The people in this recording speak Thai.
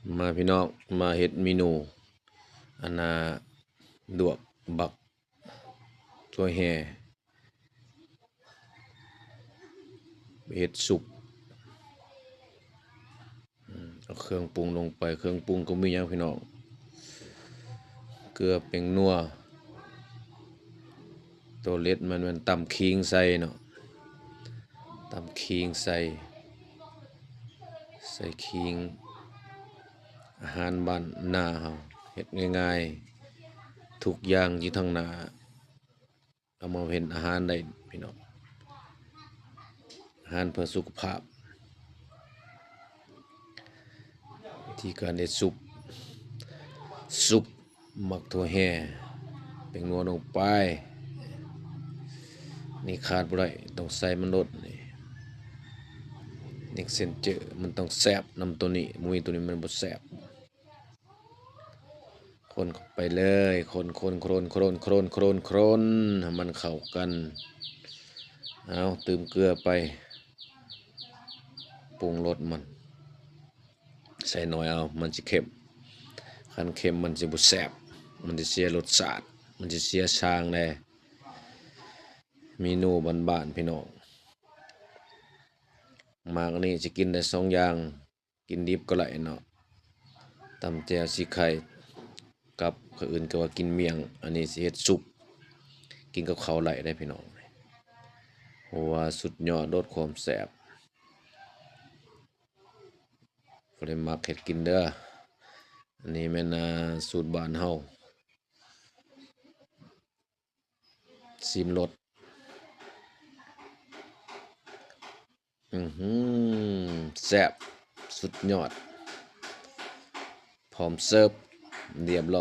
มาพี่น้องมาเฮ็ดเมนูอันน่ะดวกบักถั่วแห่เฮ็ดสุปเอาเครื่องปรุงลงไปเครื่องปรุงก็มีหยังพี่น้องเกลือแป้งนัวตัวเล็ดมันตำขิงใส่เนาะตำขิงใส่ขิงอาหารบ้านนาเฮาเฮ็ดง่ายๆทุกอย่างอยู่ทางหน้าเอามาเฮ็ดอาหารได้พี่น้องอาหารเพื่อสุขภาพที่การเฮ็ดซุปมักถั่วแห่แป้งนัวลงไปนี่ขาดบ่ได้ต้องใส่มันลดนี่เส้นเจอมันต้องแซ่บนำตัวนี้มุ้ยตัวนี้มันบ่แซ่บคนเข้าไปเลยคนให้มันเข้ากันเอาเติมเกลือไปปรุงรสมันใส่น้อยเอามันสิเค็มคันเค็มมันสิบ่แซ่บมันสิเสียรสชาติมันสิเสียชางแน่เมนูบ้านๆพี่น้องมากอันนี้สิกินได้2อย่างกินดิบก็ได้เนาะตำแจ่วสีไข่กับคนอื่นก็ว่ากินเมี่ยงอันนี้สิเฮ็ดซุปกินกับข้าวไหลได้พี่น้องเพราะว่าสุดยอดรสความแซ่บก็เลยมักเฮ็ดกินเด้ออันนี้แม่นสูตรบ้านเฮาชิมรสแซ่บสุดยอดพร้อมเสิร์ฟเรียบร้อย